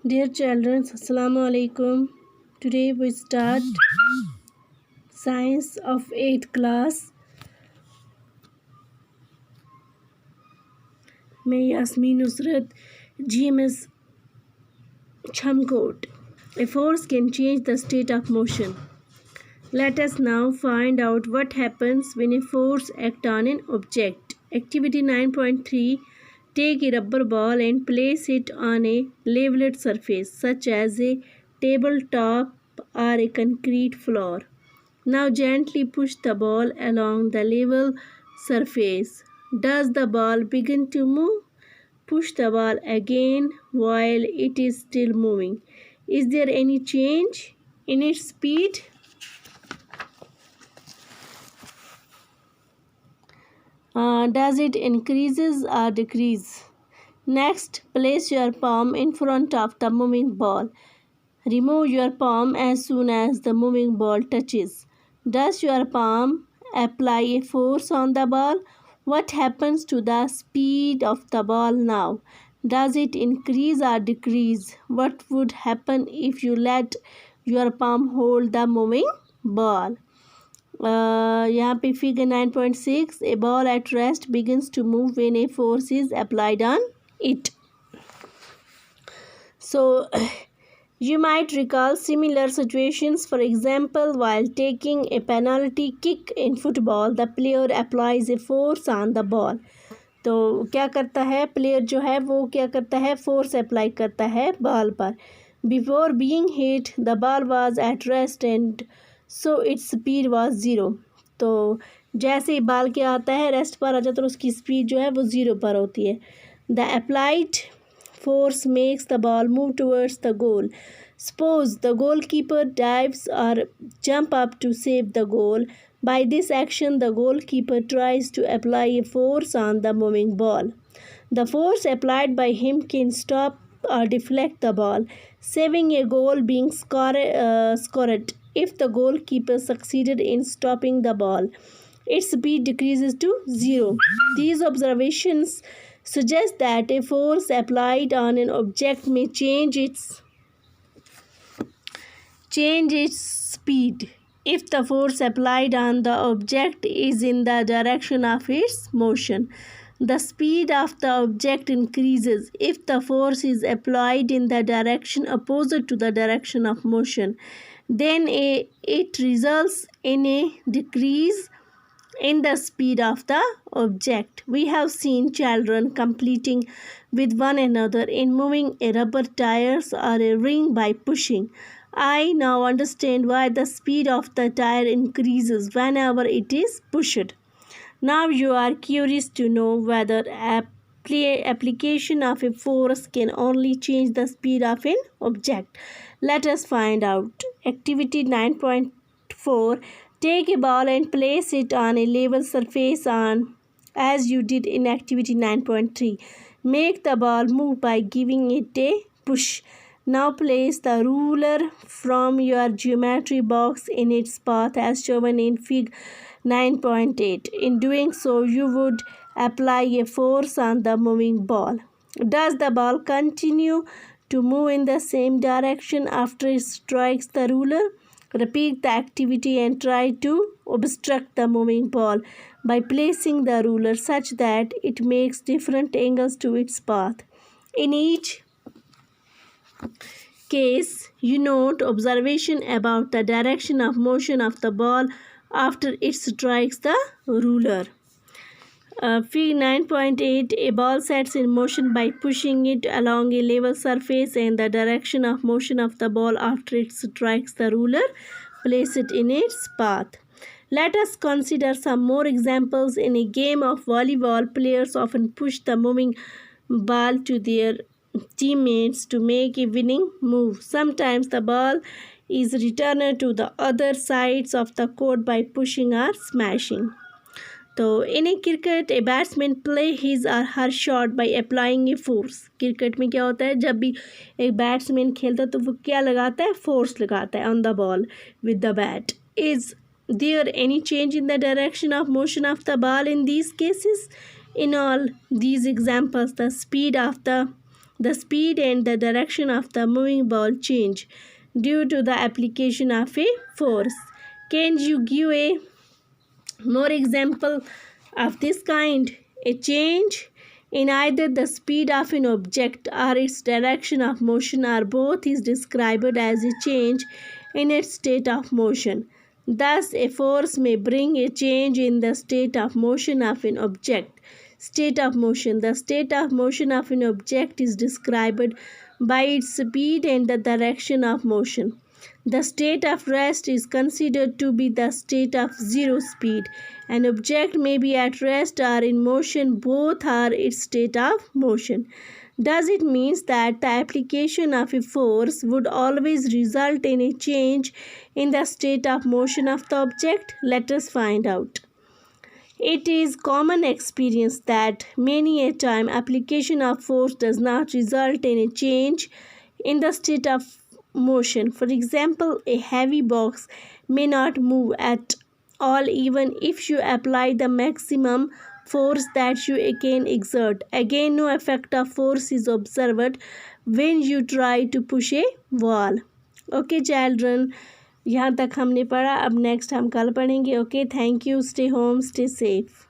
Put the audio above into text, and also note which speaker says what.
Speaker 1: Dear children, Assalamu alaikum. Today we start Science of 8th class. May Yasmin Nusrat, GMS Chamkot. A force can change the state of motion. Let us now find out what happens when a force acts on an object. Activity 9.3. Take a rubber ball and place it on a leveled surface such as a tabletop or a concrete floor. Now gently push the ball along the level surface. Does the ball begin to move? Push the ball again while it is still moving. Is there any change in its speed? Does it increases or decrease? Next, place your palm in front of the moving ball. Remove your palm as soon as the moving ball touches. Does your palm apply a force on the ball? What happens to the speed of the ball now? Does it increase or decrease? What would happen if you let your palm hold the moving ball? यहाँ पे figure 9.6, a ball at rest begins to move when a force is applied on it. So you might recall similar situations. For example, while taking a penalty kick in football, the player applies a force on the ball. तो क्या करता है player जो है वो क्या करता है फोर्स अप्लाई करता है बॉल पर. Before being hit the ball was at rest and so its speed was zero. तो जैसे ही बॉल क्या आता है रेस्ट पर आ जाता है तो उसकी स्पीड जो है वो ज़ीरो पर होती है. The applied force makes the ball move towards the goal. Suppose the goalkeeper dives or jump up to save the goal. By this action, the goalkeeper tries to apply a force on the moving ball. The force applied by him can stop or deflect the ball, saving a goal being scored. If the goalkeeper succeeded in stopping the ball, its speed decreases to zero. These observations suggest that a force applied on an object may change its speed if the force applied on the object is in the direction of its motion. The speed of the object increases if the force is applied in the direction opposite to the direction of motion. Then it results in a decrease in the speed of the object. We have seen children competing with one another in moving a rubber tires or a ring by pushing. I now understand why the speed of the tire increases whenever it is pushed. Now you are curious to know whether application of a force can only change the speed of an object. Let us find out. Activity 9.4. Take a ball and place it on a level surface as you did in activity 9.3. Make the ball move by giving it a push. Now place the ruler from your geometry box in its path as shown in fig 9.8. In doing so, you would apply a force on the moving ball. Does the ball continue to move in the same direction after it strikes the ruler? Repeat the activity and try to obstruct the moving ball by placing the ruler such that it makes different angles to its path. In each case, you note observation about the direction of motion of the ball after it strikes the ruler. Fig 9.8, a ball sets in motion by pushing it along a level surface and the direction of motion of the ball after it strikes the ruler. Place it in its path. Let us consider some more examples. In a game of volleyball, players often push the moving ball to their teammates to make a winning move. Sometimes the ball is returned to the other sides of the court by pushing or smashing. तो in a cricket a batsman play his or her shot by applying a force. Cricket में क्या होता है जब भी एक batsman खेलता है तो वो क्या लगाता है फोर्स लगाता है on the ball with the bat. Is there any change in the direction of motion of the ball in these cases? In all these examples, the speed of the the speed and the direction of the moving ball change due to the application of a force. Can you give a more example of this kind? A change in either the speed of an object or its direction of motion or both is described as a change in its state of motion. Thus, a force may bring a change in the state of motion of an object. State of motion. The state of motion of an object is described by its speed and the direction of motion. The state of rest is considered to be the state of zero speed. An object may be at rest or in motion, both are its state of motion. Does it mean that the application of a force would always result in a change in the state of motion of the object? Let us find out. It is common experience that many a time application of force does not result in a change in the state of motion. For example, a heavy box may not move at all even if you apply the maximum force that you can exert. Again, no effect of force is observed when you try to push a wall. Okay, children, यहाँ तक हमने पढ़ा. अब next हम कल पढ़ेंगे. Okay, thank you. Stay home, stay safe.